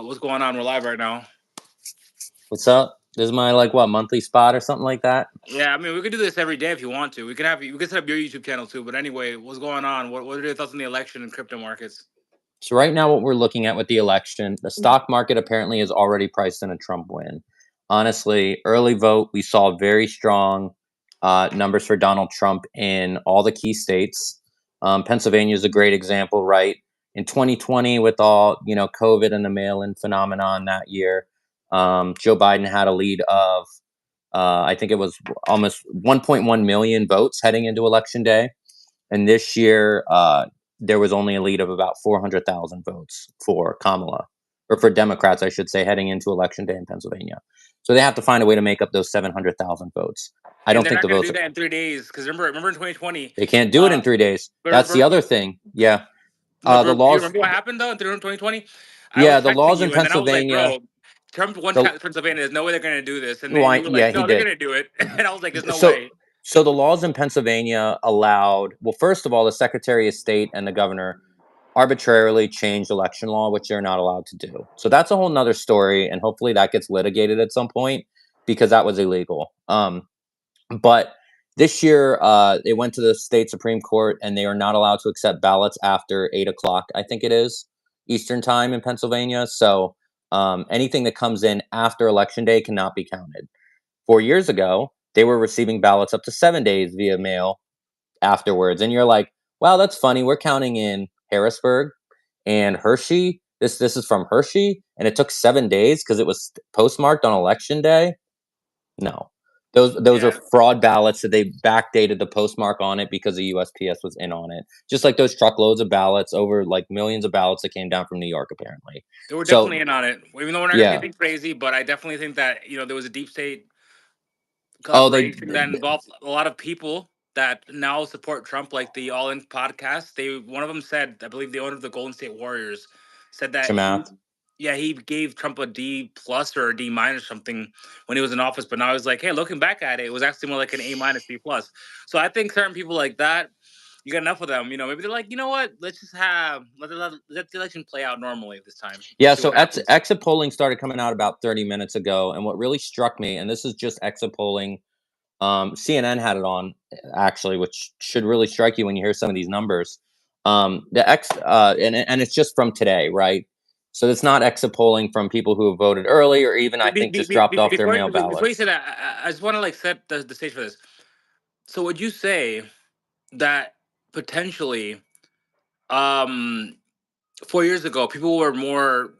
What's going on? We're live right now. What's up? This is my monthly spot or something like that. Yeah, I mean, we could do this every day if you want to. We could set up your YouTube channel too. But anyway, what's going on? What are your thoughts on the election and crypto markets? So right now, what we're looking at with the election, the stock market apparently is already priced in a Trump win. Honestly, early vote, we saw very strong numbers for Donald Trump in all the key states. Pennsylvania is a great example, right? In 2020, with all COVID and the mail-in phenomenon that year, Joe Biden had a lead of I think it was almost 1.1 million votes heading into election day. And this year, there was only a lead of about 400,000 votes for Kamala, or for Democrats, I should say, heading into election day in Pennsylvania. So they have to find a way to make up those 700,000 votes. I And don't they're think not the going to votes do that in 3 days because remember in 2020. they can't do it Uh, in 3 days. but, That's the but, other thing. Yeah, but, the but do you laws. remember what happened though in 2020? I was Yeah, the texting laws in you, and then I was like, Pennsylvania. "Bro, Trump won The Pennsylvania. There's no way they're going to do this." And then why? you were like, Yeah, he "No, they're did. going to do it." And I was like, "There's no So way." so the laws in Pennsylvania allowed. Well, first of all, the Secretary of State and the governor arbitrarily changed election law, which they're not allowed to do. So that's a whole nother story, and hopefully that gets litigated at some point because that was illegal. But this year, it went to the state Supreme Court, and they are not allowed to accept ballots after 8 o'clock, I think it is, Eastern time in Pennsylvania. So anything that comes in after Election Day cannot be counted. 4 years ago, they were receiving ballots up to 7 days via mail afterwards. And you're like, wow, that's funny. We're counting in Harrisburg and Hershey. This is from Hershey, and it took 7 days because it was postmarked on election day. No. Those are Yeah. fraud ballots that they backdated the postmark on it because the USPS was in on it. Just like those truckloads of ballots, over like millions of ballots that came down from New York, apparently. They were So definitely in on it, even though we're not going to do yeah. anything crazy. But I definitely think that there was a deep state Oh, collaboration that involved a lot of people that now support Trump, like the All In podcast. One of them said, I believe the owner of the Golden State Warriors said that Chamath. he gave Trump a D plus or a D minus something when he was in office, but now he's like, hey, looking back at it, it was actually more like an A minus B plus. So I think certain people like that, you got enough of them. Maybe they're like, you know what? Let's just let the election play out normally this time. Yeah, See so what happens. exit polling started coming out about 30 minutes ago, and what really struck me, and this is just exit polling, CNN had it on actually, which should really strike you when you hear some of these numbers. And it's just from today, right? So it's not exit polling from people who have voted early, or even I think just dropped off their mail Before you say ballots. that, I just want to set the stage for this. So would you say that potentially, um, 4 years ago, people were more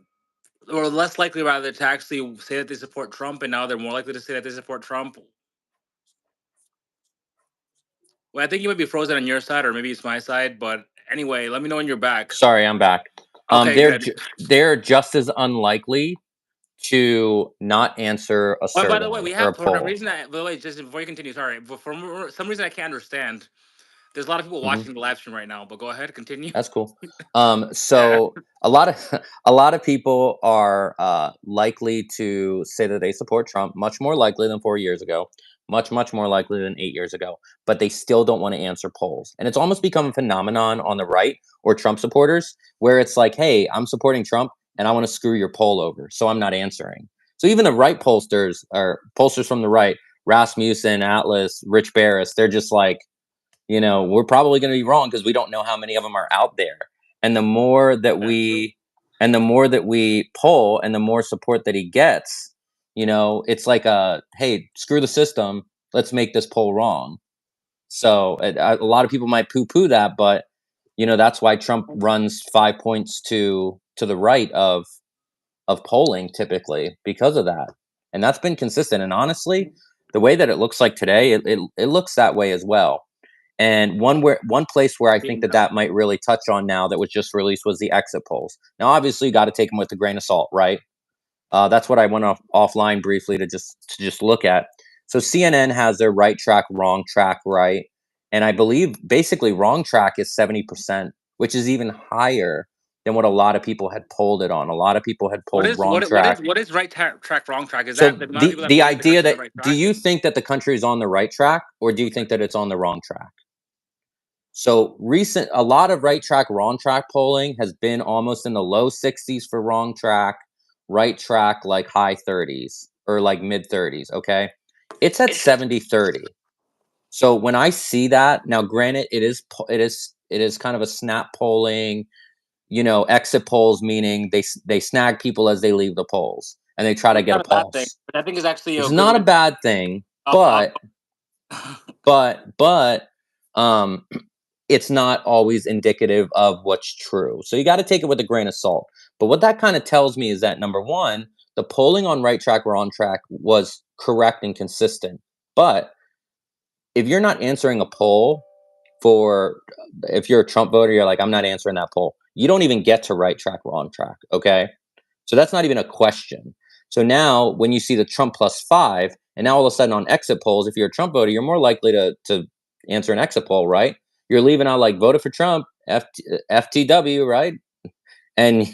or less likely rather to actually say that they support Trump, and now they're more likely to say that they support Trump? Well, I think you might be frozen on your side, or maybe it's my side. But anyway, let me know when you're back. Sorry, I'm back. Okay, good. They're just as unlikely to not answer a Oh, by the way, survey we or a have for a poll. reason. By the way, just before you continue, sorry, but for some reason I can't understand. There's a lot of people Hmm. watching the live stream right now, but go ahead, continue. That's cool. Yeah. So a lot of a lot of people are likely to say that they support Trump, much more likely than 4 years ago, much more likely than 8 years ago. But they still don't want to answer polls, and it's almost become a phenomenon on the right or Trump supporters, where it's like, "Hey, I'm supporting Trump, and I want to screw your poll over, so I'm not answering." So even the right pollsters, or pollsters from the right, Rasmussen, Atlas, Rich Barris, they're just like, we're probably going to be wrong because we don't know how many of them are out there. And the more that Yeah, true. we poll, and the more support that he gets, it's like hey, screw the system. Let's make this poll wrong. So a lot of people might poo-poo that, but that's why Trump runs 5 points to the right of polling typically because of that, and that's been consistent. And honestly, the way that it looks like today, it looks that way as well. And one place where I think that might really touch on now that was just released was the exit polls. Now, obviously, you got to take them with a grain of salt, right? That's what I went offline briefly to just look at. So CNN has their right track, wrong track, right, and I believe basically wrong track is 70%, which is even higher than what a lot of people had polled it on. A lot of people had What polled is wrong track. what is track, wrong track? Is that So the amount of the people that the believe the idea country's on that the right do track? you think that the country is on the right track, or do you think that it's on the wrong track? So a lot of right track, wrong track polling has been almost in the low 60s for wrong track, right track like high 30s or like mid 30s, okay? It's at 70-30. So when I see that, now granted it is kind of a snap polling, exit polls, meaning they snag people as they leave the polls and they try to It's get a not a bad thing, pulse. but I think it's actually Which a is good not a way bad thing, of but it's not always indicative of what's true. So you got to take it with a grain of salt. But what that kind of tells me is that number one, the polling on right track or on track was correct and consistent. But if you're not answering a poll for, if you're a Trump voter, you're like, I'm not answering that poll. You don't even get to right track or on track. Okay. So that's not even a question. So now when you see the Trump plus five, and now all of a sudden on exit polls, if you're a Trump voter, you're more likely to answer an exit poll, right? You're leaving out like voted for Trump, FTW, right? And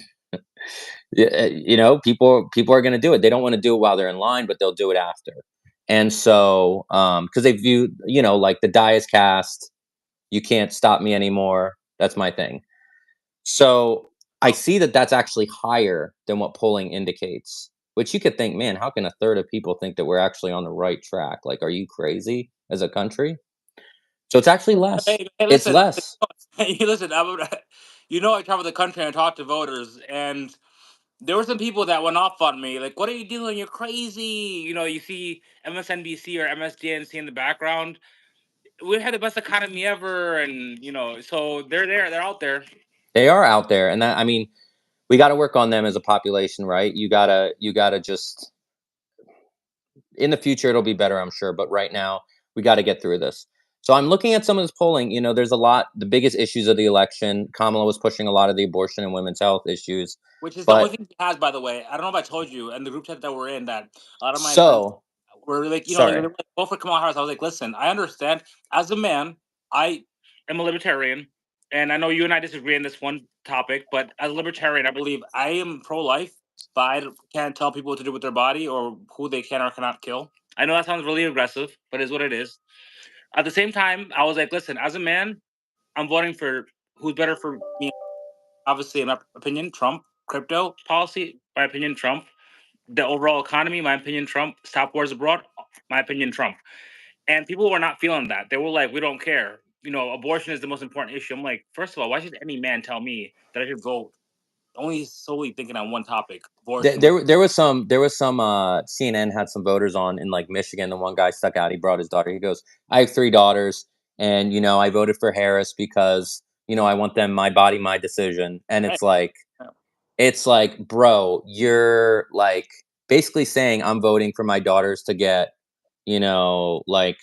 people are going to do it. They don't want to do it while they're in line, but they'll do it after. And so because they view, like the die is cast, you can't stop me anymore. That's my thing. So I oh, see that that's actually higher than what polling indicates, which you could think, man, how can a third of people think that we're actually on the right track? Like, are you crazy as a country? So it's actually less. hey, It's listen, less. listen. I travel the country and I talk to voters, and there were some people that went off on me, like, "What are you doing? You're crazy!" You see MSNBC or MSDNC in the background. We had the best economy ever, and so they're there, they're out there. They are out there, and that I mean, we got to work on them as a population, right? You gotta just in the future it'll be better, I'm sure, but right now we got to get through this. So I'm looking at some of this polling. There's a lot. The biggest issues of the election, Kamala was pushing a lot of the abortion and women's health issues, Which is the only but thing he has, by the way. I don't know if I told you, and the group chat that we're in, that a lot of my friends so were like, they sorry. were like, "Vote for Kamala Harris." I was like, "Listen, I understand. As a man, I am a libertarian, and I know you and I disagree on this one topic, but as a libertarian, I believe I am pro-life, but can't tell people what to do with their body or who they can or cannot kill. I know that sounds really aggressive, but it's what it is. At the same time, I was like, listen, as a man, I'm voting for who's better for me. Obviously, in my opinion, Trump. Crypto policy, my opinion, Trump. The overall economy, my opinion, Trump. Stop wars abroad, my opinion, Trump. And people were not feeling that. They were like, we don't care. Abortion is the most important issue. I'm like, first of all, why should any man tell me that I should vote only solely thinking on one topic, There, abortion? there was some CNN had some voters on in like Michigan. The one guy stuck out. He brought his daughter. He goes, I have three daughters, and I voted for Harris because I want them my body, my decision. And Right. it's like, bro, you're like basically saying I'm voting for my daughters to get, like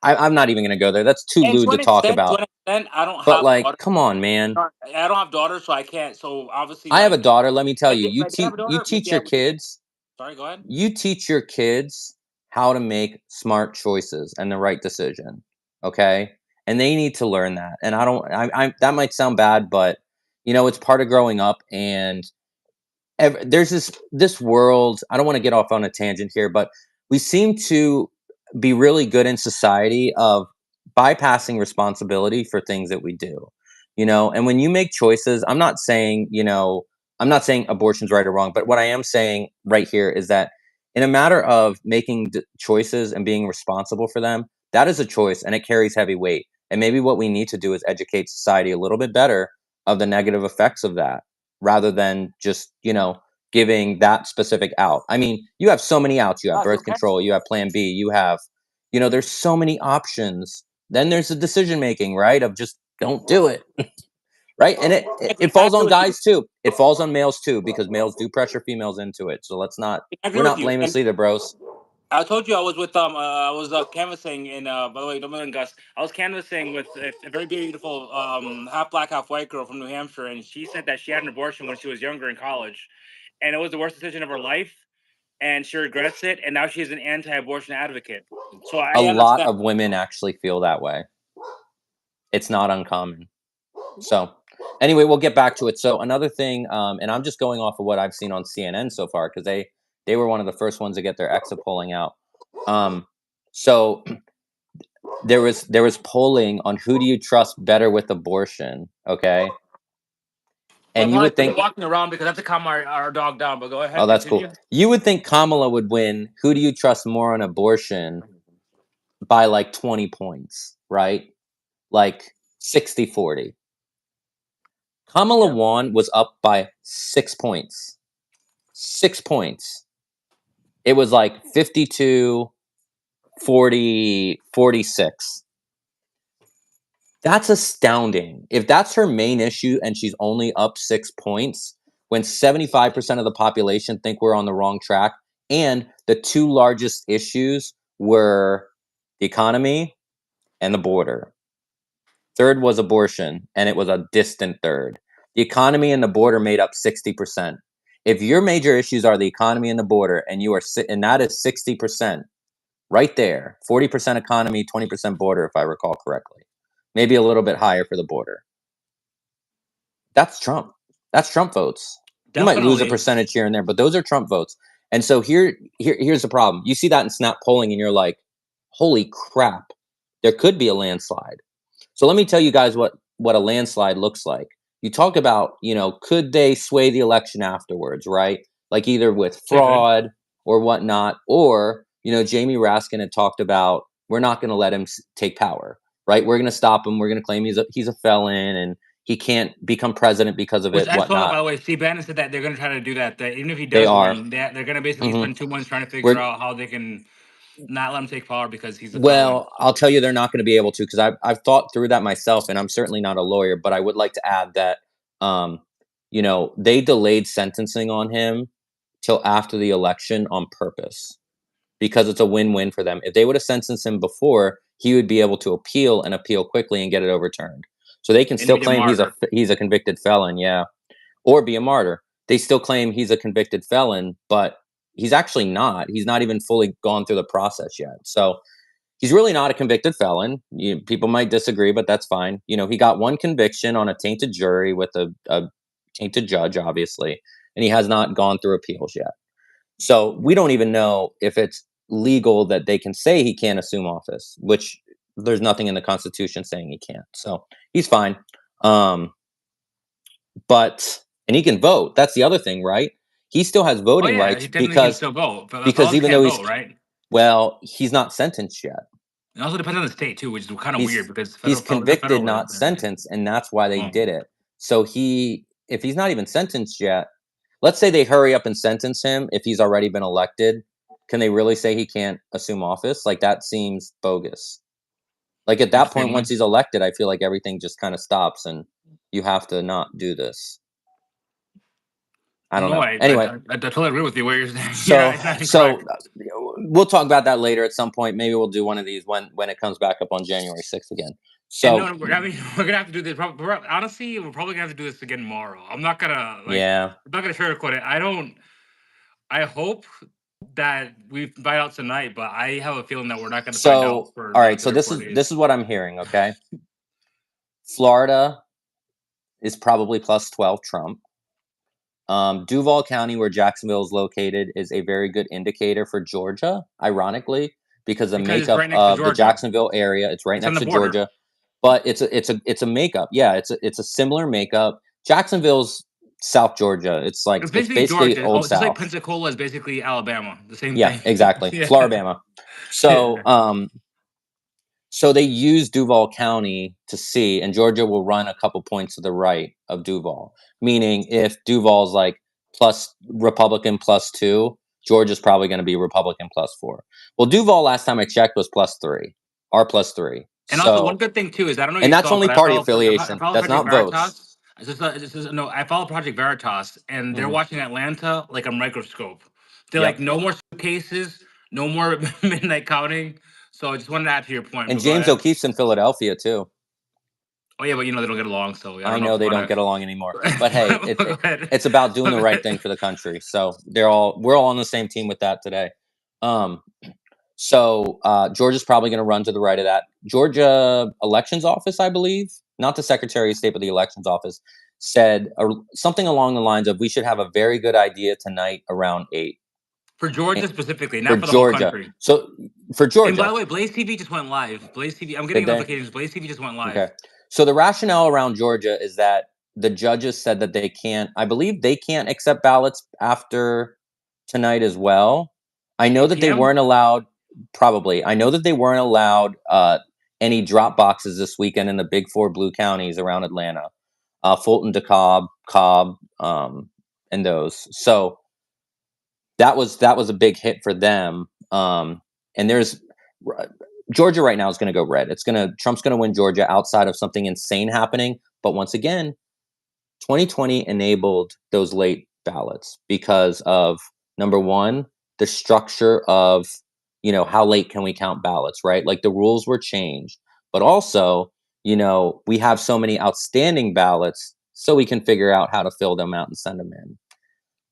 I'm not even gonna go there. That's too And lewd to talk to about. an extent, I don't But have like, daughters. come on, man. I don't have daughters, so I can't. So obviously, I have a like, daughter. Let me tell you, if I did have a you daughter, teach maybe your I would. kids Sorry, go ahead. you teach your kids how to make smart choices and the right decision, okay? And they need to learn that. And I don't I that might sound bad, but it's part of growing up. And there's this world. I don't want to get off on a tangent here, but we seem to be really good in society of bypassing responsibility for things that we do. And when you make choices, I'm not saying abortion's right or wrong, but what I am saying right here is that in a matter of making choices and being responsible for them, that is a choice and it carries heavy weight. And maybe what we need to do is educate society a little bit better of the negative effects of that, rather than just giving that specific out. I mean, you have so many outs. You have That's birth okay. control, you have plan B, you have there's so many options. Then there's the decision making, right, of just don't do it. Right. And it, I it agree, it I falls agree on with you. guys too. It falls on males too, because males do pressure females into it. So let's not I we're agree with not you. blaming And either, bros. I told you I was with I was canvassing in by the way, don't mind Gus. I was canvassing with a very beautiful half black, half white girl from New Hampshire, and she said that she had an abortion when she was younger in college, and it was the worst decision of her life, and she regrets it, and now she's an anti-abortion advocate. So A I lot understand. of women actually feel that way. It's not uncommon. So, anyway, we'll get back to it. So, another thing, and I'm just going off of what I've seen on CNN so far, because they were one of the first ones to get their exit polling out. So there was polling on who do you trust better with abortion. Okay, Well, And you probably would still think, be walking around because I have to calm our dog down. But go oh, ahead, that's cool. continue. You would think Kamala would win. Who do you trust more on abortion by like 20 points, right? Like 60-40. Kamala Yeah. won was up by 6 points. 6 points. It was like 52, 40, 46. That's astounding. If that's her main issue and she's only up 6 points, when 75% of the population think we're on the wrong track, and the two largest issues were the economy and the border. Third was abortion, and it was a distant third. The economy and the border made up 60%. If your major issues are the economy and the border, and and that is 60% right there, 40% economy, 20% border, if I recall correctly, maybe a little bit higher for the border. That's Trump. That's Trump votes. You might lose a Definitely. percentage here and there, but those are Trump votes. And so here's the problem. You see that in snap polling, and you're like, "Holy crap! There could be a landslide." So let me tell you guys what a landslide looks like. You talk about, could they sway the election afterwards, right? Like either with They could. fraud or whatnot, or Jamie Raskin had talked about we're not going to let him take power, right? We're going to stop him. We're going to claim he's a felon and he can't become president because of Which it, I saw, by whatnot. the way, Steve Bannon said that they're going to try to do that. That even if he They does are. win, they're going to basically hmm spend 2 months trying to figure We're out how they can not let him take power because he's a felon. Well, I'll tell you, they're not going to be able to because I've thought through that myself, and I'm certainly not a lawyer, but I would like to add that, um, they delayed sentencing on him till after the election on purpose because it's a win-win for them. If they would have sentenced him before, he would be able to appeal and appeal quickly and get it overturned. So they can And still be a claim martyr. he's a convicted felon, yeah, or be a martyr. They still claim he's a convicted felon, but he's actually not. He's not even fully gone through the process yet. So he's really not a convicted felon. People might disagree, but that's fine. He got one conviction on a tainted jury with a tainted judge, obviously, and he has not gone through appeals yet. So we don't even know if it's legal that they can say he can't assume office, which there's nothing in the Constitution saying he can't. So he's fine. Um, and he can vote. That's the other thing, right? He still has Oh voting yeah, rights he technically can because still vote, but because felons even can't though vote, right? he's not sentenced yet. It also depends on the state too, which is kind of weird He's because he's it's a federal convicted, not thing. sentenced, and that's why they Oh, did it. So if he's not even sentenced yet, let's say they hurry up and sentence him if he's already been elected, can they really say he can't assume office? Like that seems bogus. Like at that point, once extremely. he's elected, I feel like everything just kind of stops and you have to not do this. I don't No, know. I, I Anyway, I I totally agree with you. What you're saying, so it's not so incorrect. we'll talk about that later at some point. Maybe we'll do one of these when it comes back up on January 6th again. And So no, I mean, we're gonna have to do this. Honestly, we're probably gonna have to do this again tomorrow. I'm not gonna yeah. I'm not gonna sugarcoat it. I don't. I hope that we find out tonight, but I have a feeling that we're not gonna find out So for all the right. So other this four is days. this is what I'm hearing. Okay, Florida is probably plus 12 Trump. Duval County, where Jacksonville is located, is a very good indicator for Georgia, ironically, because the Because it's makeup right next to of the Georgia. Jacksonville area, it's right It's on next the to border. Georgia, but it's a makeup. Yeah, it's a similar makeup. Jacksonville's South Georgia. It's It's basically basically Georgia. old Oh, just like South. Pensacola is basically Alabama. The same Yeah, thing. exactly. Yeah. Floribama. So Yeah. so they use Duval County to see, and Georgia will run a couple points to the right of Duval. Meaning, if Duval's like plus Republican +2, Georgia's probably going to be Republican +4. Well, Duval last time I checked was +3, R +3. And also, one So, good thing too is I don't know if and you that's saw, only but party I affiliation. follow That's Project not votes. Veritas. No, I follow Project Veritas, and they're hmm watching Atlanta like a microscope. They're like, Yep. no more suitcases, no more midnight counting. So I just wanted to add to your point, And but go James ahead. O'Keefe's in Philadelphia too. Oh yeah, but they don't get along, so I I don't know know if they I don't want get along anymore, but hey, to. Go ahead. it's about doing the Go right ahead. thing for the country. So we're all on the same team with that today. Um, Georgia's probably going to run to the right of that. Georgia elections office, I believe, not the Secretary of State, but the elections office, said something along the lines of, "We should have a very good idea tonight around 8." For Eh, Georgia specifically, for not for the whole Georgia. country. So for And by Georgia, the way, Blaze TV just went live. Blaze TV, I'm did getting they? notifications. Blaze TV just went live. Okay. So the rationale around Georgia is that the judges said that they can't. I believe they can't accept ballots after tonight as well. I know 8 that they p.m. weren't allowed. Probably, I know that they weren't allowed any drop boxes this weekend in the big four blue counties around Atlanta, Fulton, DeKalb, Cobb, and those. So that was a big hit for them. And there's Georgia right now is going to go red. Trump's going to win Georgia outside of something insane happening. But once again, 2020 enabled those late ballots because of number one, the structure of how late can we count ballots, right? Like the rules were changed, but also we have so many outstanding ballots, so we can figure out how to fill them out and send them in.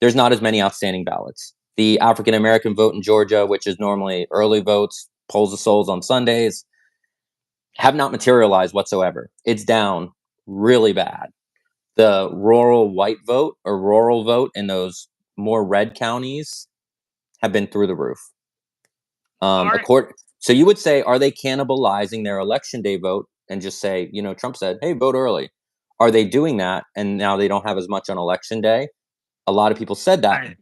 There's not as many outstanding ballots. The African American vote in Georgia, which is normally early votes, polls of souls on Sundays, have not materialized whatsoever. It's down really bad. The rural white vote or rural vote in those more red counties have been through the roof. All right. So you would say, are they cannibalizing their election day vote and just say, Trump said, hey, vote early. Are they doing that? And now they don't have as much on election day. A lot of people said All that, right.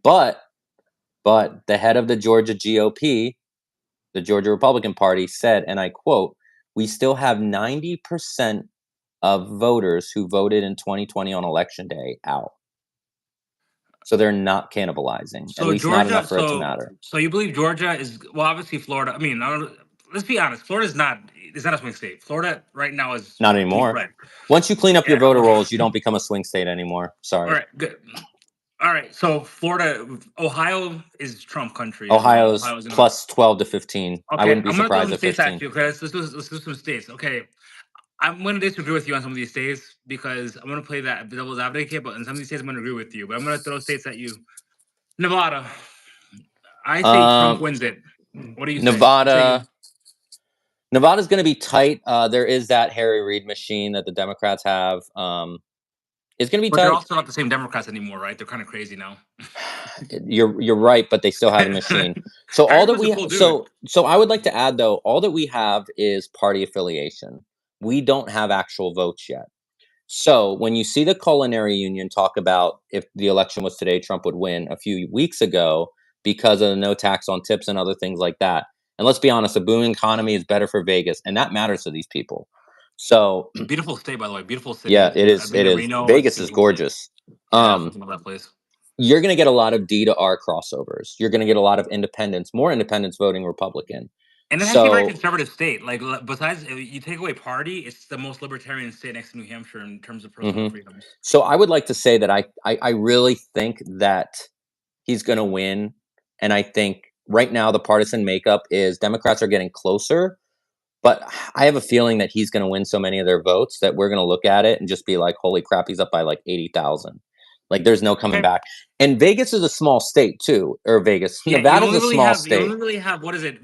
but the head of the Georgia GOP, the Georgia Republican Party, said, and I quote, we still have 90% of voters who voted in 2020 on election day out. So they're not cannibalizing, at So least not Georgia. enough for it to matter. So you believe Georgia is, well? Obviously, Florida. I mean, I don't, let's be honest. Florida is not. It's not a swing state. Florida right now is Not deep anymore. red. Once you clean up your Yeah. voter rolls, you don't become a swing state anymore. All Sorry. right. Good. All right. So Florida, Ohio is Trump country as well. Ohio's Ohio's gonna. plus 12 to 15. I Okay, wouldn't be I'm gonna throw surprised some at states at 15. you. Okay, let's do some states. Okay, I'm gonna disagree with you on some of these states because I'm gonna play that devil's advocate. But in some of these states, I'm gonna agree with you. But I'm gonna throw states at you. Nevada. I say Trump Um, wins it. What do you say? You say, Nevada. Nevada's going to be tight. There is that Harry Reid machine that the Democrats have. It's going to be but they're tight. also not the same Democrats anymore, right? They're kind of crazy now. You're right, but they still have the machine. So Harry all that was a we cool dude. so I would like to add though, all that we have is party affiliation. We don't have actual votes yet. So when you see the culinary union talk about if the election was today, Trump would win a few weeks ago because of the no tax on tips and other things like that. And let's be honest, a booming economy is better for Vegas, and that matters to these people. So Beautiful state, by the way. Beautiful yeah, city. it I've is. been It to is. Reno. It's a Vegas is beautiful city. gorgeous. Yeah, I Um, absolutely love that place. you're going to get a lot of D to R crossovers. You're going to get a lot of independents, more independents voting Republican. And it's actually a very So conservative state. Like besides, if you take away party, it's the most libertarian state next to New Hampshire in terms of personal mhm. freedoms. So I would like to say that I really think that he's going to win. And I think right now the partisan makeup is Democrats are getting closer, but I have a feeling that he's going to win so many of their votes that we're going to look at it and just be like, holy crap, he's up by like 80,000. Like there's no coming Okay. back. And Vegas is a small state too, or Vegas. Yeah, you Nevada's only a really small have you state. only really have what is it?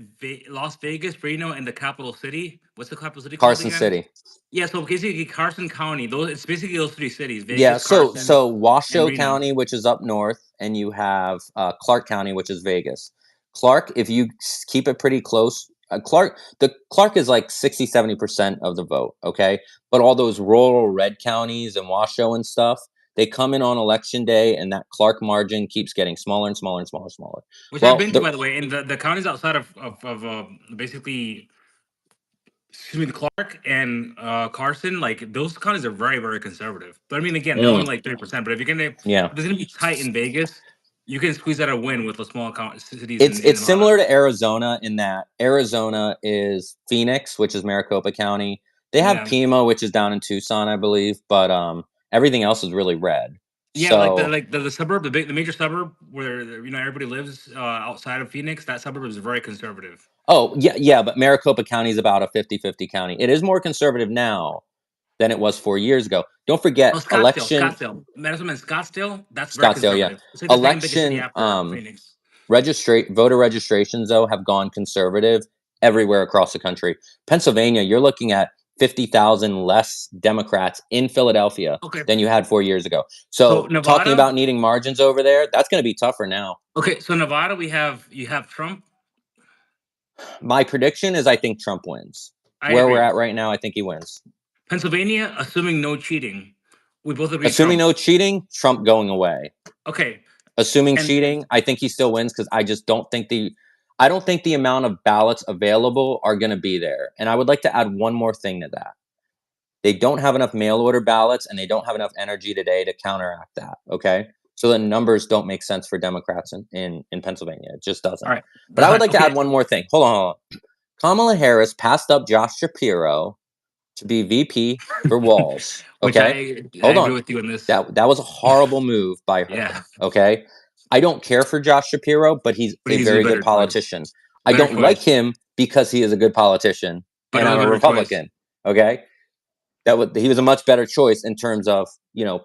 Las Vegas, Reno, and the capital city. What's the capital city called Carson again? City. Yeah, so basically Carson County. Those it's basically those three cities: Yeah, Vegas, so Carson, so and Washoe Reno. County, which is up north, and you have Clark County, which is Vegas. Clark, if you keep it pretty close, Clark is like 60-70% of the vote, okay? But all those rural red counties and Washoe and stuff, they come in on election day, and that Clark margin keeps getting smaller and smaller and smaller and smaller. Which I've Well, been to, by the way, and the counties outside of basically, excuse me, the Clark and Carson, like those counties are very conservative. But I mean, again, they're only mm, like 30%. But if yeah. it's gonna be tight in Vegas, you can squeeze out a win with the small cities in It's Nevada. similar to Arizona in that Arizona is Phoenix, which is Maricopa County. They have Yeah, Pima, which is down in Tucson, I believe, but everything else is really red. yeah, So, like the suburb, the major suburb where everybody lives outside of Phoenix. That suburb is very conservative. oh, yeah, yeah, but Maricopa County is about a 50-50 county. It is more conservative now than it was 4 years ago. Don't Oh, forget election Scottsdale, Madison and Scottsdale. That's very Scottsdale, yeah. conservative. It's like the second biggest city Election after Phoenix. voter registrations though have gone conservative everywhere across the country. Pennsylvania, you're looking at 50,000 less Democrats in Philadelphia Okay, than you had 4 years ago. so So, talking Nevada. about needing margins over there, that's going to be tougher now. Okay, so Nevada, you have Trump. My prediction is I think Trump wins. I Where we're agree. at right now, I think he wins. Pennsylvania, assuming no cheating. We both agree Assuming Trump. no cheating, Trump going away. Okay, Assuming and cheating, I think he still wins because I don't think the amount of ballots available are going to be there. And I would like to add one more thing to that. They don't have enough mail order ballots and they don't have enough energy today to counteract that. Okay. So the numbers don't make sense for Democrats in Pennsylvania. It just all doesn't. right, But that's I would fine. like to add Okay, one more thing. Hold on. Kamala Harris passed up Josh Shapiro to be VP for Walls. which Okay. I Hold agree on. with you in this. That was a horrible move by her. Yeah, Okay. I don't care for Josh Shapiro, but he's but a he's a very good better choice. politician. I Better don't like choice, him because he is a good politician but and it was I'm a a better choice. Republican. Okay. He was a much better choice in terms of,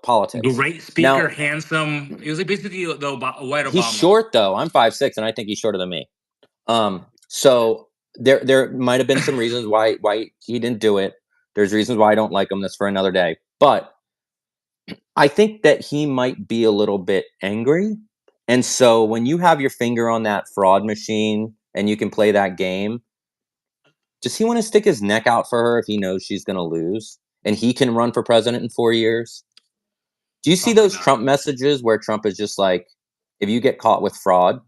politics. Great speaker, Now, handsome. He was like basically a white he's Obama. short though. I'm 5'6" and I think he's shorter than me. So there might have been some reasons why he didn't do it. There's reasons why I don't like him. That's for another day. But I think that he might be a little bit angry. And so when you have your finger on that fraud machine and you can play that game, does he want to stick his neck out for her if he knows she's going to lose and he can run for president in 4 years? Do you see Probably those not. Trump messages where Trump is just like, if you get caught with fraud,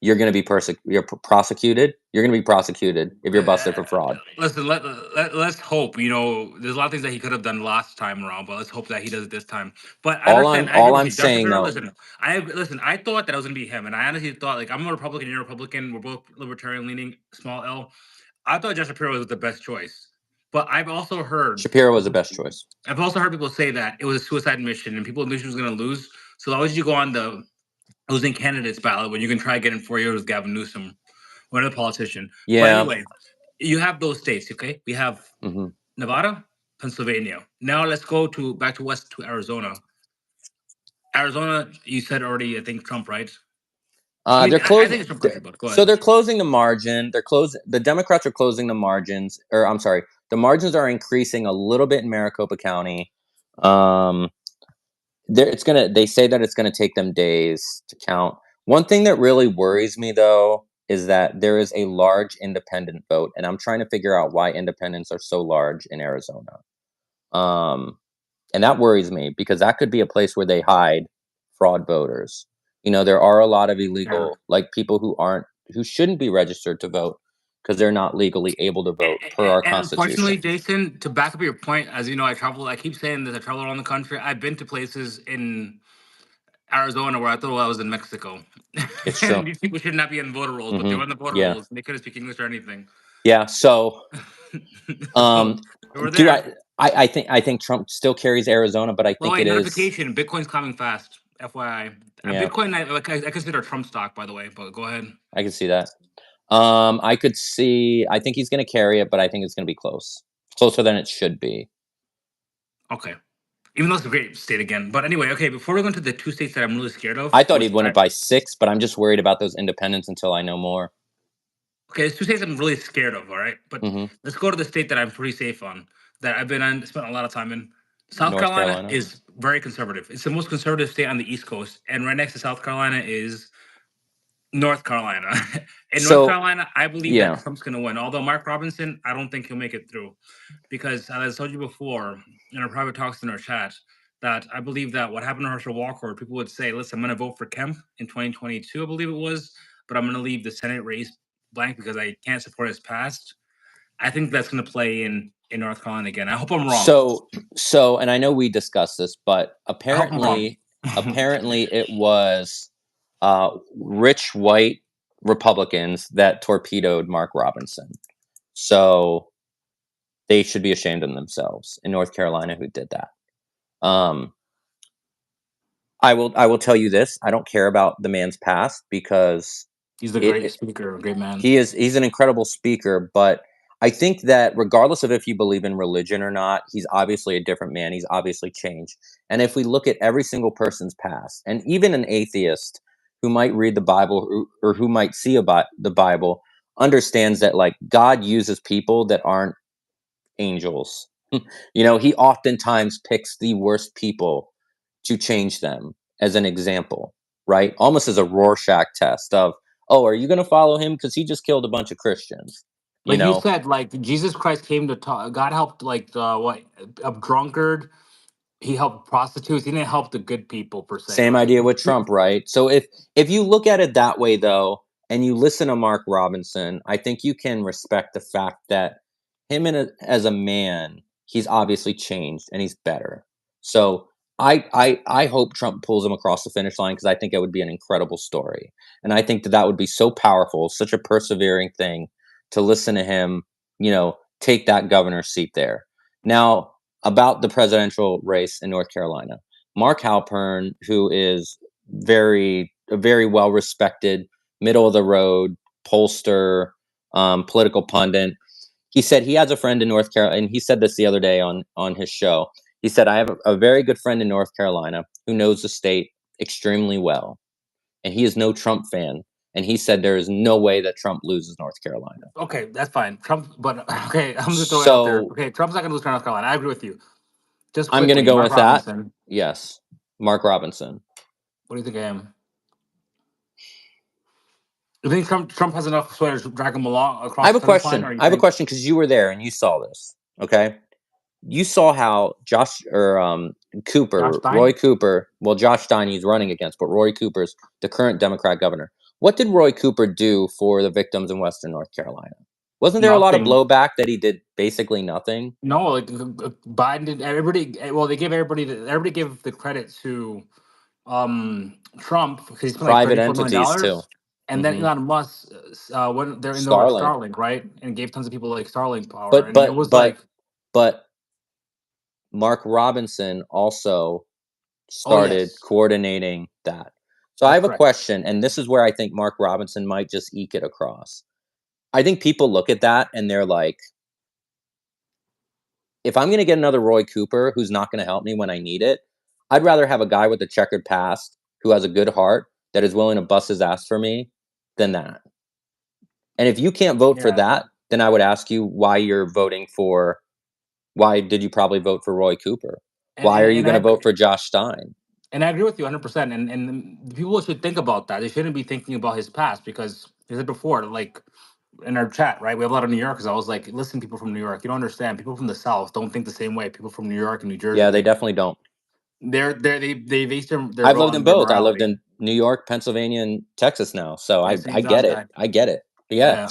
you're going to be prosecuted. You're going to be prosecuted if you're busted for fraud. Listen, let's hope. There's a lot of things that he could have done last time around, but let's hope that he does it this time. But I understand. I agree All with I'm you, Josh saying Shapiro. though, Listen, listen. I thought that it was gonna be him, and I honestly thought like I'm a Republican, you're a Republican. We're both libertarian leaning, small L. I thought Josh Shapiro was the best choice, but Shapiro was the best choice. I've also heard people say that it was a suicide mission and people knew she was gonna lose. So why would you go on the losing candidates ballot when you can try again in 4 years with Gavin Newsom or another politician? But Yeah. anyway, you have those states, okay? We have Hmm. Nevada, Pennsylvania. Now let's go to back to west to Arizona. Arizona, you said already. I think Trump, right? I mean, They're I closing. think it's Trump country, but go So ahead. they're closing the margin. They're closing. The Democrats are closing the margins, or I'm sorry, the margins are increasing a little bit in Maricopa County. Um, They say that it's gonna take them days to count. One thing that really worries me though is that there is a large independent vote, and I'm trying to figure out why independents are so large in Arizona. Um, and that worries me because that could be a place where they hide fraud voters. There are a lot of Yeah. illegal, like people who shouldn't be registered to vote because they're not legally able to vote per our And unfortunately, constitution. Jason, to back up your point, as you know, I travel. I keep saying this. I travel around the country. I've been to places in Arizona where I thought I was in Mexico, It's and true. these people should not be in voter rolls, but they Hmm. were in the voter Yeah, rolls, and they couldn't speak English or anything. yeah. So, So um, they were do there. I think Trump still carries Arizona, but I Well, think wait, it is. notification. Bitcoin's coming fast. FYI, Yeah, Bitcoin. I consider Trump stock, by the way. But go ahead. I can see that. I could see. I think he's going to carry it, but I think it's going to be close, closer than it should be. Okay. Even though it's a great state again. But anyway, okay. Before we go into the two states that I'm really scared of, I thought which he'd win it by 6, but I'm just worried about those independents until I know more. okay, there's two states I'm really scared of. All right, but Mhm. let's go to the state that I'm pretty safe on, that I've been on, spent a lot of time in. South North Carolina Carolina. is very conservative. It's the most conservative state on the East Coast, and right next to South Carolina is North Carolina. In North So, Carolina, I believe that yeah. Trump's going to win. Although Mark Robinson, I don't think he'll make it through because, as I told you before in our private talks in our chat, that I believe that what happened to Herschel Walker, people would say, "Listen, I'm going to vote for Kemp in 2022, I believe it was, but I'm going to leave the Senate race blank because I can't support his past." I think that's going to play in North Carolina again. I hope I'm wrong. And I know we discussed this, but I hope I'm wrong. apparently it was rich white Republicans that torpedoed Mark Robinson. So they should be ashamed of themselves in North Carolina who did that. Um, I will tell you this: I don't care about the man's past because He's a great it speaker, a great man. he's an incredible speaker, but I think that regardless of if you believe in religion or not, he's obviously a different man. He's obviously changed. And if we look at every single person's past, and even an atheist who might read the Bible or who might see the Bible, understands that like God uses people that aren't angels. He oftentimes picks the worst people to change them as an example, right? Almost as a Rorschach test of, oh, are you going to follow him because he just killed a bunch of Christians? You But he know, said like Jesus Christ came to talk. God helped like the what a drunkard he helped prostitutes. He didn't help the good people per se, Same right? idea with Trump, right? So if you look at it that way though, and you listen to Mark Robinson, I think you can respect the fact that as a man, he's obviously changed and he's better. So I hope Trump pulls him across the finish line because I think it would be an incredible story, and I think that that would be so powerful, such a persevering thing to listen to him, take that governor's seat there. Now about the presidential race in North Carolina. Mark Halpern, who is a very well respected, middle of the road pollster, political pundit. He said he has a friend in North Carolina, and he said this the other day on his show. He said, "I have a very good friend in North Carolina who knows the state extremely well, and he is no Trump fan. And he said there is no way that Trump loses North Carolina." Okay, that's fine. Trump, but okay, I'm gonna throw it out there. So Okay, Trump's not gonna lose North Carolina. I agree with you. Just I'm going to quickly, go Mark with that. Robinson. Yes, Mark Robinson. What do you think of him? Do you think Trump has enough sway to drag him along I across have the a finish line, question. or you I have a think question because you were there and you saw this. Okay, you saw how Josh Roy Stein? Cooper. Well, Josh Stein he's running against, but Roy Cooper's the current Democrat governor. What did Roy Cooper do for the victims in Western North Carolina? Wasn't there a lot of Nothing. blowback that he did basically nothing? No, like Biden did. Everybody. Well, they gave everybody. Everybody gave the credit to Trump because he spent like Private 34 million entities too. dollars, and then Hmm. Elon Musk went there into Starlink, Starlink, right, and gave tons of people like Starlink power, but and it but was but like, but Mark Robinson also oh started yes, coordinating that. So I that's have a correct. question, and this is where I think Mark Robinson might just eke it across. I think people look at that and they're like, if I'm going to get another Roy Cooper who's not going to help me when I need it, I'd rather have a guy with a checkered past who has a good heart that is willing to bust his ass for me than that. And if you can't vote for Yeah, that, then I would ask you why did you probably vote for Roy Cooper? and Why and, are you and going I to vote agree, for Josh Stein? and I agree with you 100%. And people should think about that. They shouldn't be thinking about his past because, as I said before, like in our chat, right? We have a lot of New Yorkers. I was like, listen, people from New York, you don't understand. People from the South don't think the same way. People from New York and New Jersey, Yeah, they definitely don't. they base their I've vote lived in on their both. I lived morality. in New York, Pennsylvania, and Texas now, so Yeah, I same get South it. guy. I get it. Yeah, Yeah,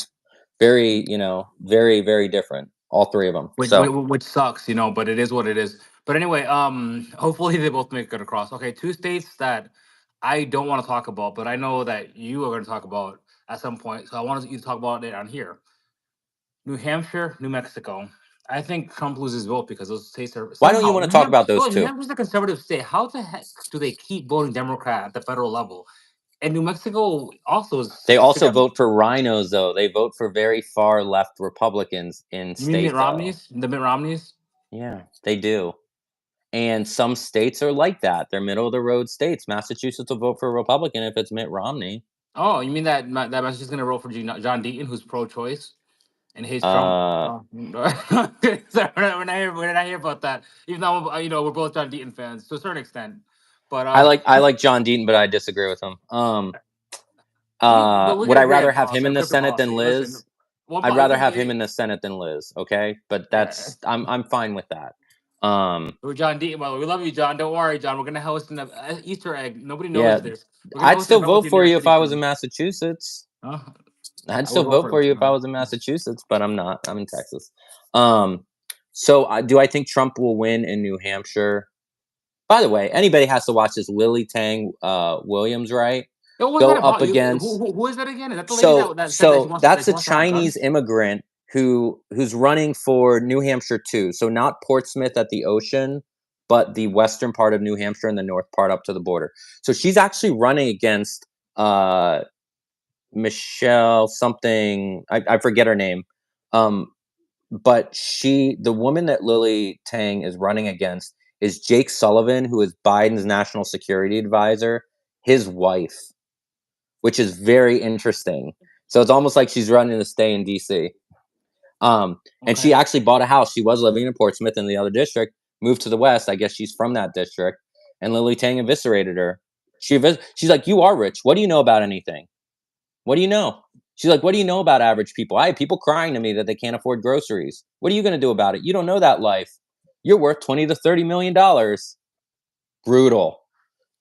very, very, very different. All three of them. So which sucks, but it is what it is. But anyway, hopefully they both make it across. Okay, two states that I don't want to talk about, but I know that you are going to talk about at some point. So I want you to talk about it on here. New Hampshire, New Mexico. I think Trump loses vote because those states are why don't you somehow want to talk about those New two? Hampshire's a conservative state. How the heck do they keep voting Democrat at the federal level? And New Mexico also is They such a state also that vote for rhinos, though. They vote for very far left Republicans in you mean Mitt state, though. Romney's, the Mitt Romneys. Yeah, they do. And some states are like that. They're middle of the road states. Massachusetts will vote for a Republican if it's Mitt Romney. Oh, you mean that that Massachusetts going to roll for John Deaton, who's pro-choice and hates Trump? Uh, Oh. Sorry, we're not here about that. Even though we're both John Deaton fans to a certain extent, but I like John Deaton, but I disagree with him. but look Would at I his rather grand have policy, him our in the crypto Senate than policy. Listen, Liz? one I'd policy, rather have him in the Senate than Liz. Okay, but yeah. I'm fine with that. Um, We're John Deaton. Well, we love you, John. Don't worry, John. We're gonna host an Easter egg. Nobody knows yeah, this. We're gonna I'd host an still event with vote you in New for York you if City I was in soon. Massachusetts. Huh? I'd I would still vote vote for for him. you if I was in Massachusetts, but I'm not. I'm in Texas. Um, do I think Trump will win in New Hampshire? By the way, anybody has to watch this Lily Tang Williams, right? Yo, what was Go that up about? against Who is that again? Is that the lady that said that so that's she a wants to have Chinese guns? immigrant who's running for New Hampshire too. So not Portsmouth at the ocean, but the western part of New Hampshire and the north part up to the border. So she's actually running against uh Michelle something. I forget her name. Um, but the woman that Lily Tang is running against is Jake Sullivan, who is Biden's national security advisor, his wife, which is very interesting. So it's almost like she's running to stay in DC. And she Okay. actually bought a house. She was living in Portsmouth in the other district, moved to the west. I guess she's from that district. And Lily Tang eviscerated her. She's like, "You are rich. What do you know about anything? What do you know?" She's like, "What do you know about average people? I have people crying to me that they can't afford groceries. What are you going to do about it? You don't know that life." you're worth 20 to 30 million dollars. Brutal,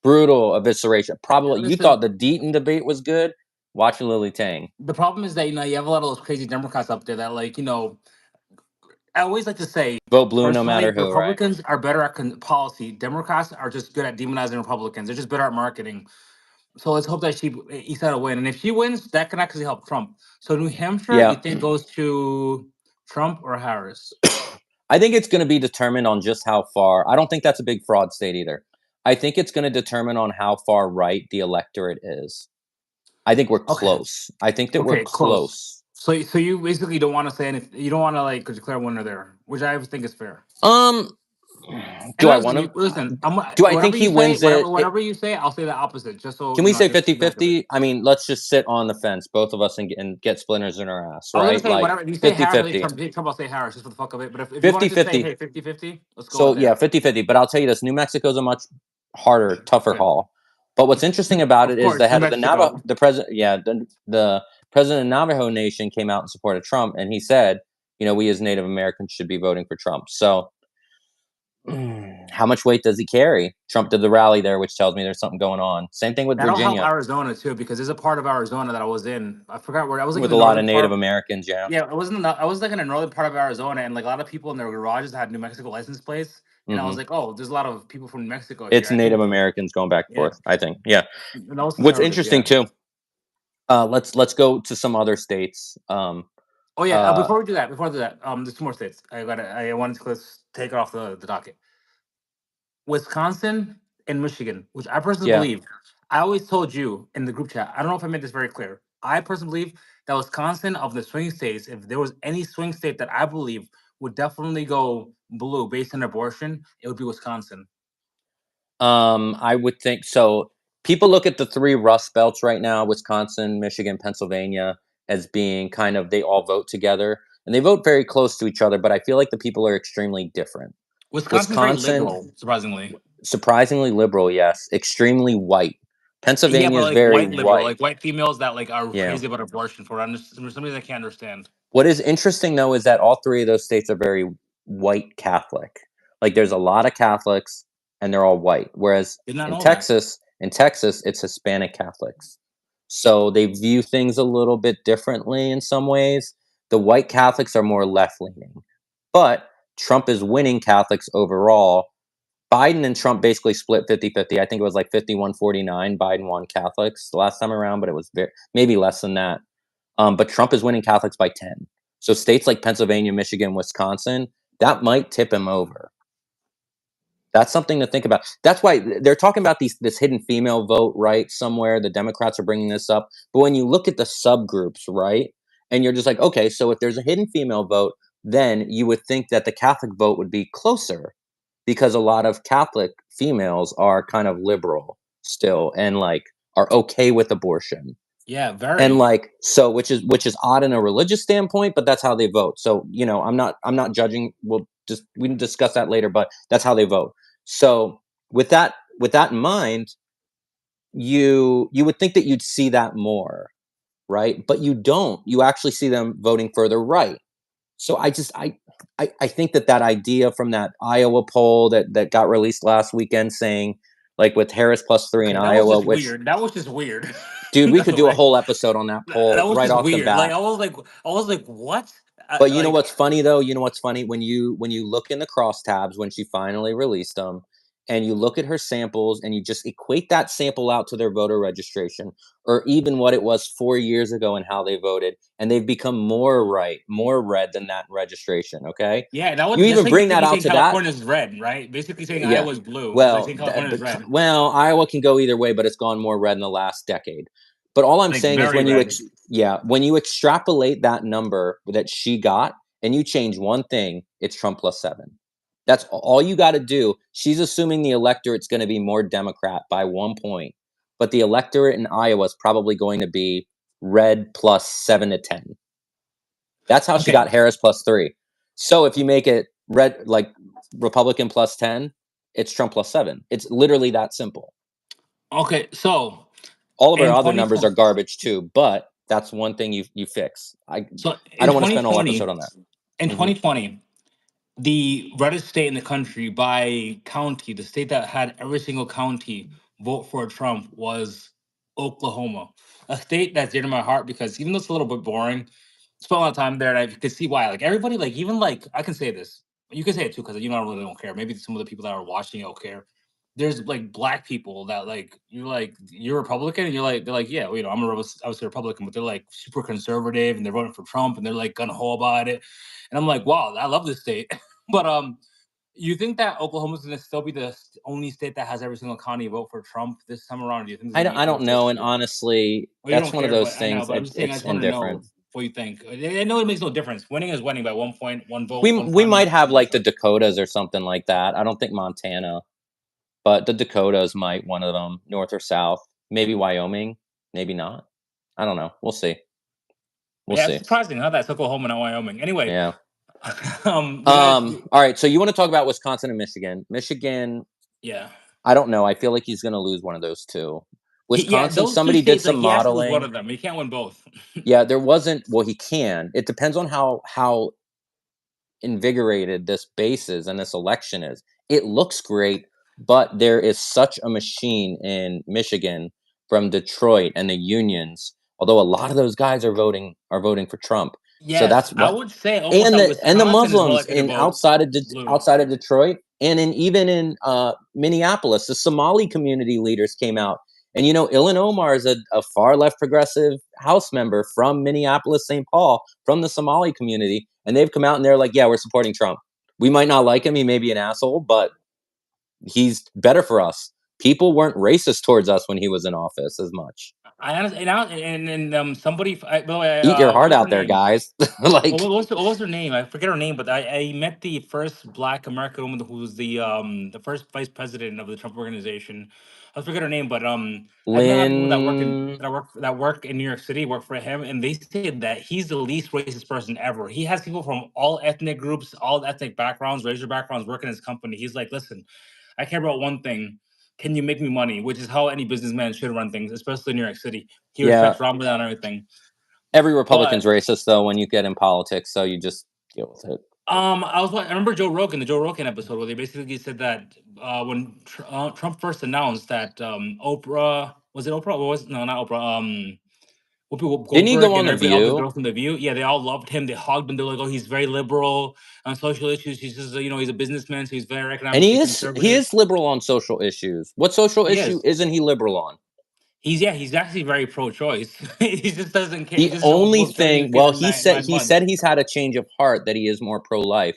brutal evisceration. Probably you thought Listen, the Deaton debate was good. Watch Lily Tang the problem is that you have a lot of those crazy Democrats up there that I always like to say, vote blue no matter personally, who, right? Republicans are better at policy. Democrats are just good at demonizing Republicans. They're just better at marketing. So let's hope that East Side will win. And if she wins, that can actually help Trump. So New Hampshire, you Yeah. think goes to Trump or Harris? I think it's going to be determined on just how far. I don't think that's a big fraud state either. I think it's going to determine on how far right the electorate is. I think we're Okay. close. I think that we're Okay. Close. close. So you basically don't want to say anything. You don't want to like declare winner there, which I think is fair. Um, And do I want listen. do I think Whatever he you say, wins it? whatever you say, I'll say the opposite, just so Can we say just 50 to back of it. 50? I mean, let's just sit on the fence, both of us, and get splinters in our ass, I was gonna right? say Like whatever if you say 50 Harris, I 50. think Trump, I'll say Harris just for the fuck of it. But if you want to 50 just say 50. hey 50-50, let's go with So, yeah, there. 50 50. But I'll tell you this, New Mexico's a much harder, tougher Okay. haul. But what's interesting about Of it is the course, New head of the Navajo, Mexico. the president, yeah, the president of Navajo Nation came out in support of Trump, and he said, we as Native Americans should be voting for Trump. So, how much weight does he carry? Trump did the rally there, which tells me there's something going on. Same thing with That'll help Virginia, Arizona too, because there's a part of Arizona that I was in. I forgot where I was, like in with the a lot of northern Native part. Americans. Yeah. Yeah, I was like in the northern part of Arizona, and like a lot of people in their garages had New Mexico license plates, and I was Hmm. like, oh, there's a lot of people from New Mexico here. It's I think, Native Americans going back and yeah, forth, I think. Yeah. and that was What's conservative. interesting Yeah. too. Let's go to some other states. Oh yeah. Uh, Before we do that, there's two more states. I wanted to take it off the docket. Wisconsin and Michigan, which I personally yeah. believe. I always told you in the group chat. I don't know if I made this very clear. I personally believe that Wisconsin of the swing states, if there was any swing state that I believe would definitely go blue based on abortion, it would be Wisconsin. I would think so. People look at the three Rust Belts right now: Wisconsin, Michigan, Pennsylvania, as being kind of, they all vote together, and they vote very close to each other. But I feel like the people are extremely different. Wisconsin's very Wisconsin, liberal, surprisingly. surprisingly liberal, yes, extremely white. Yeah, Pennsylvania but is like very white liberal, white. like white females that like are Yeah. crazy about abortion for some reason I can't understand. What is interesting though is that all three of those states are very white Catholic. Like there's a lot of Catholics and they're all white. Whereas Did not in know that. Texas, it's Hispanic Catholics. So they view things a little bit differently in some ways. The white Catholics are more left leaning. But Trump is winning Catholics overall. Biden and Trump basically split 50-50. I think it was like 51-49. Biden won Catholics the last time around, but it was maybe less than that. But Trump is winning Catholics by 10. So states like Pennsylvania, Michigan, Wisconsin, that might tip him over. That's something to think about. That's why they're talking about this hidden female vote, right? Somewhere the Democrats are bringing this up. But when you look at the subgroups, right? And you're just like, okay, so if there's a hidden female vote, then you would think that the Catholic vote would be closer because a lot of Catholic females are kind of liberal still and like are okay with abortion. Yeah, And very. like, so which is odd in a religious standpoint, but that's how they vote. So I'm not judging. We can discuss that later, but that's how they vote. So with that in mind, you would think that you'd see that more, right? But you don't. You actually see them voting further right. So I think that idea from that Iowa poll that got released last weekend, saying like with Harris +3 in Okay, that was Iowa, just which, weird. That was just weird. dude, we By could the do a way, whole episode on that that poll was right just off the weird. bat. I was like, what? But you know Like, what's funny though? You know what's funny when you look in the crosstabs when she finally released them, and you look at her samples and you just equate that sample out to their voter registration, or even what it was 4 years ago and how they voted, and they've become more right, more red than that registration. Okay, yeah, you that's even like bring that basically out saying to that. California is red, right? Basically saying Yeah. Iowa's blue. It's like Well, saying California is red, Iowa can go either way, but it's gone more red in the last decade. But all I'm like saying is very red. when you extrapolate that number that she got and you change one thing, it's Trump +7. That's all you got to do. She's assuming the electorate's going to be more Democrat by 1 point, but the electorate in Iowa is probably going to be red +7 to 10. That's how she Okay, got Harris +3. So if you make it red, like Republican +10, it's Trump +7. It's literally that simple. okay. So All of our in other twenty numbers are garbage too, but that's one thing you fix. I so I in don't want to twenty spend a whole twenty episode on that. in Hmm. 2020, the reddest state in the country by county, the state that had every single county vote for Trump was Oklahoma, a state that's dear to my heart because even though it's a little bit boring, spent a lot of time there, and I could see why. Like everybody, like even like I can say this, you can say it too because you know I really don't care. Maybe some of the people that are watching it will care. There's like black people that like you're Republican and you're like they're like yeah well, you know I was a Republican but they're like super conservative and they're voting for Trump and they're like gun ho about it and I'm like wow I love this state but you think that Oklahoma's going to still be the only state that has every single county vote for Trump this time around? Or do you think there's going to be I more don't know, states and too? honestly, Well, you that's don't one of care, but those I know. things. But I'm just saying, I It's just want to know indifferent. what you think. I know it makes no difference. Winning is winning by 1 point, one vote, one We primary. might have like the Dakotas or something like that. I don't think Montana, but the Dakotas might one of them, north or south. Maybe Wyoming, maybe not. I don't know. We'll see. We'll Yeah, it's see. surprising how that's Oklahoma, not Wyoming. Anyway, Yeah. you guys, All right. So you want to talk about Wisconsin and Michigan? Michigan, yeah, I don't know. I feel like he's going to lose one of those two. yeah, Wisconsin, those two somebody did states, like some he has to lose one modeling. of them. He can't win both. Yeah, there wasn't. Well, he can. It depends on how invigorated this base is and this election is. It looks great, but there is such a machine in Michigan from Detroit and the unions. Although a lot of those guys are voting for Trump, so Yes, that's I what. would say almost that And the Wisconsin is more Muslims likely to in vote blue. outside of Detroit and in even in Minneapolis, the Somali community leaders came out. And you know, Ilan Omar is a far left progressive House member from Minneapolis, St. Paul, from the Somali community, and they've come out and they're like, "Yeah, we're supporting Trump. We might not like him; he may be an asshole, but he's better for us." People weren't racist towards us when he was in office as much. I honestly, and somebody, by the way, Eat your what heart was her out there, name? guys. Like What was her name? I forget her name, but I met the first Black American woman who was the first vice president of the Trump organization. I forget her name, but I've met a lot of people that Lynn. that work in New York City, work for him, and they say that he's the least racist person ever. He has people from all ethnic groups, all ethnic backgrounds, racial backgrounds, working in his company. He's like, listen, I care about one thing. Can you make me money? Which is how any businessman should run things, especially in New York City. He Yeah, respects Ramadan and everything. every Republican's But racist though when you get in politics, so you just deal with it. I remember Joe Rogan, the Joe Rogan episode where they basically said that when Trump first announced that Oprah was it Oprah? What was no not Oprah Whoopi Didn't he go Goldberg on and the everybody all the View? girls from the View, yeah, they all loved him. They hugged him. They're like, oh, he's very liberal on social issues. He's just he's a businessman, so he's very And economically he conservative. is liberal on social issues. What social He issue is. isn't he liberal on? He's actually very pro-choice. He just doesn't care. He The just only almost turning thing, his kid well, in nine he months. said he's had a change of heart that he is more pro-life.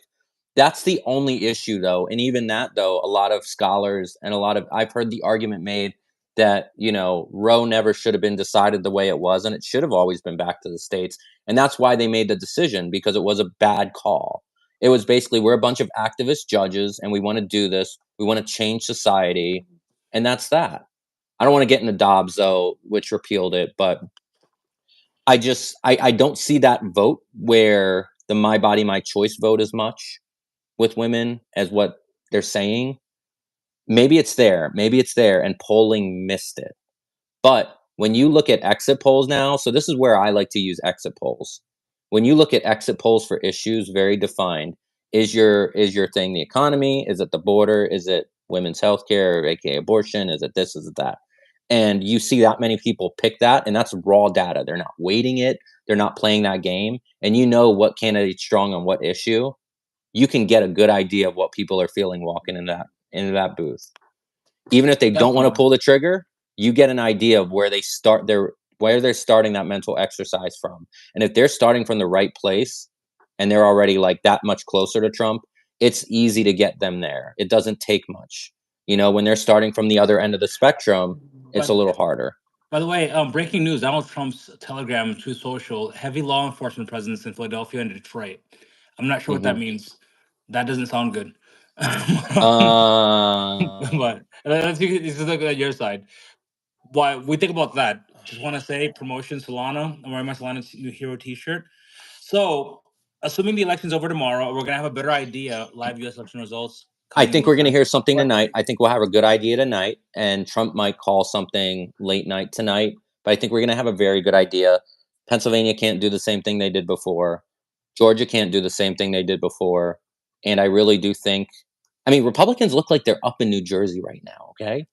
That's the only issue though. And even that though, a lot of scholars and a lot of I've heard the argument made that, you know, Roe never should have been decided the way it was and it should have always been back to the states. And that's why they made the decision because it was a bad call. It was basically we're a bunch of activist judges and we want to do this. We want to change society and that's that. I don't want to get into Dobbs though, which repealed it, but I don't see that vote where the my body my choice vote as much with women as what they're saying. Maybe it's there and polling missed it. But when you look at exit polls now, so this is where I like to use exit polls. When you look at exit polls for issues very defined, is your thing the economy? Is it the border? Is it women's health care, aka abortion? Is it this? Is it that? And you see that many people pick that, and that's raw data. They're not weighting it, they're not playing that game. And you know what candidate's strong on what issue. You can get a good idea of what people are feeling walking in that booth. Even if they don't want to Definitely. pull the trigger, you get an idea of where they're starting that mental exercise from. And if they're starting from the right place and they're already like that much closer to Trump, it's easy to get them there. It doesn't take much. You know, when they're starting from the other end of the spectrum, it's a But little harder. by the way, breaking news: Donald Trump's Telegram, True Social, heavy law enforcement presence in Philadelphia and Detroit. I'm not sure what that Hmm. means. That doesn't sound good. Um, But let's look at your side. Why we think about that? Just want to say promotion Solana. I'm wearing my Solana new hero T-shirt. So, assuming the election's over tomorrow, we're gonna have a better idea. Live U.S. election results I coming think we're going to sometime. hear something But tonight. I think we'll have a good idea tonight, and Trump might call something late night tonight. But I think we're going to have a very good idea. Pennsylvania can't do the same thing they did before. Georgia can't do the same thing they did before. And I really do think, I mean, Republicans look like they're up in New Jersey right now, okay?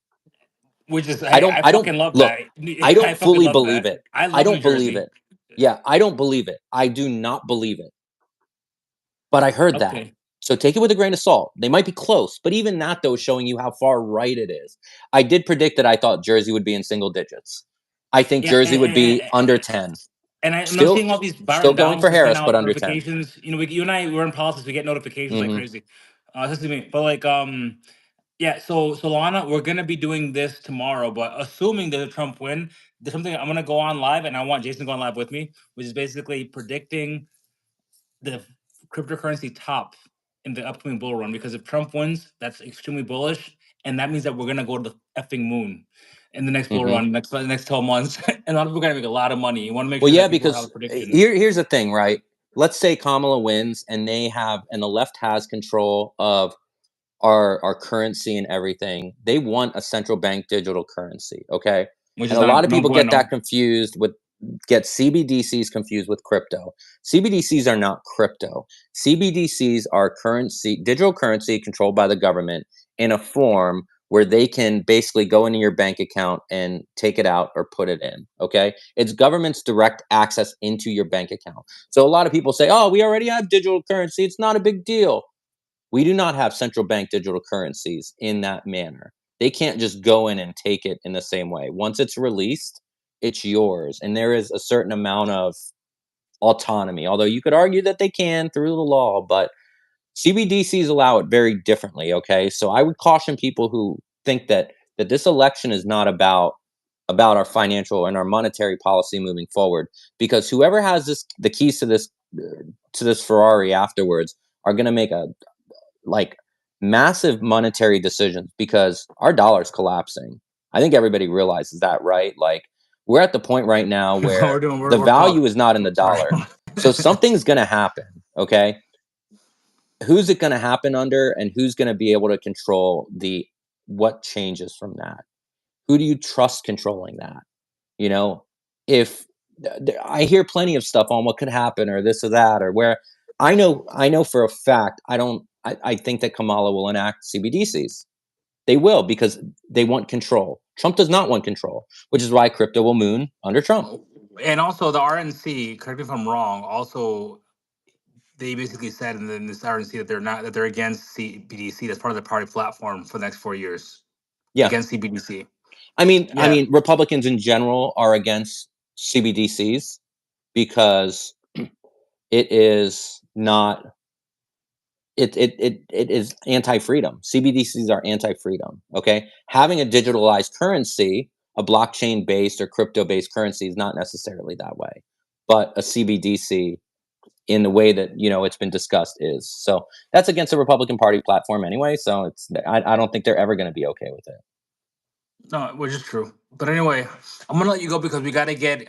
Which is, hey, I I don't fucking love look, that. I I don't fucking fully love believe that. it. I I love New don't believe Jersey. it. Yeah, I don't believe it. I do not believe it. But I heard that. Okay. So take it with a grain of salt. They might be close, but even that though is showing you how far right it is. I did predict that I thought Jersey would be in single digits. I think Yeah, Jersey would be under 10. and I'm not Still seeing all these still Byron going for Donalds send Harris, but out under 10. notifications. You know, you and I, we're in politics. We get notifications like Mhm. crazy. That's just me. But like, yeah. So Lana, we're gonna be doing this tomorrow. But assuming that the Trump win, there's something I'm gonna go on live, and I want Jason to go on live with me, which is basically predicting the cryptocurrency top in the upcoming bull run. Because if Trump wins, that's extremely bullish, and that means that we're gonna go to the effing moon in the next bull Mhm. run, next 12 months. And a lot of people are gonna make a lot of money. You want to make Well, sure yeah, that people have a because prediction. here's the thing, right? Let's say Kamala wins and they have and the left has control of our currency and everything. They want a central bank digital currency, okay? Which And is a lot not of no people get bueno. that confused with get CBDCs confused with crypto. CBDCs are not crypto. CBDCs are currency, digital currency controlled by the government in a form where they can basically go into your bank account and take it out or put it in, okay? It's government's direct access into your bank account. So a lot of people say, "Oh, we already have digital currency. It's not a big deal." We do not have central bank digital currencies in that manner. They can't just go in and take it in the same way. Once it's released, it's yours. And there is a certain amount of autonomy, although you could argue that they can through the law, but CBDCs allow it very differently. Okay. So I would caution people who think that this election is not about our financial and our monetary policy moving forward, because whoever has the keys to this Ferrari afterwards are going to make a like massive monetary decisions because our dollar's collapsing. I think everybody realizes that, right? Like we're at the point right now where the We're value fucked. is not in the Sorry. dollar. So something's going to happen, okay? Who's it going to happen under and who's going to be able to control the what changes from that? Who do you trust controlling that? You know, if I hear plenty of stuff on what could happen or this or that or where I know for a fact I think that Kamala will enact CBDCs. They will because they want control. Trump does not want control, which is why crypto will moon under Trump. And also the RNC, correct me if I'm wrong, also they basically said in this RNC that they're against CBDC. That's part of the party platform for the next 4 years. Yeah. Against CBDC. I Yeah. mean Republicans in general are against CBDCs because it is not it is anti-freedom. CBDCs are anti-freedom. Okay, having a digitalized currency, a blockchain-based or crypto-based currency, is not necessarily that way. But a CBDC, in the way that it's been discussed, is so. That's against the Republican Party platform anyway. So I don't think they're ever going to be okay with it. No, which is true. But anyway, I'm gonna let you go because we gotta get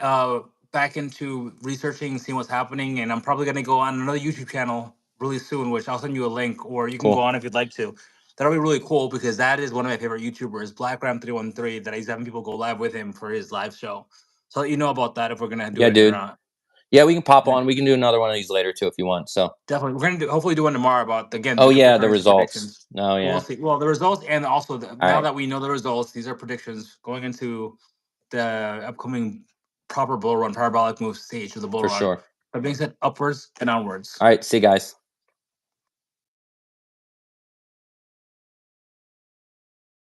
back into researching, seeing what's happening, and I'm probably gonna go on another YouTube channel really soon, which I'll send you a link, or you can go Cool. on if you'd like to. That'll be really cool because that is one of my favorite YouTubers, Black Ram 313, that he's having people go live with him for his live show. So I'll let you know about that if we're gonna do Yeah, it or dude. not. Yeah, we can pop Yeah, on. We can do another one of these later too if you want. So. definitely, we're gonna hopefully do one tomorrow about again Oh the yeah, the cryptocurrency results. predictions. Oh We'll yeah. see. Well, the results and also All now right, that we know the results, these are predictions going into the upcoming proper bull run, parabolic move stage of the bull for run. sure. That being said, upwards and onwards. All right, see you guys.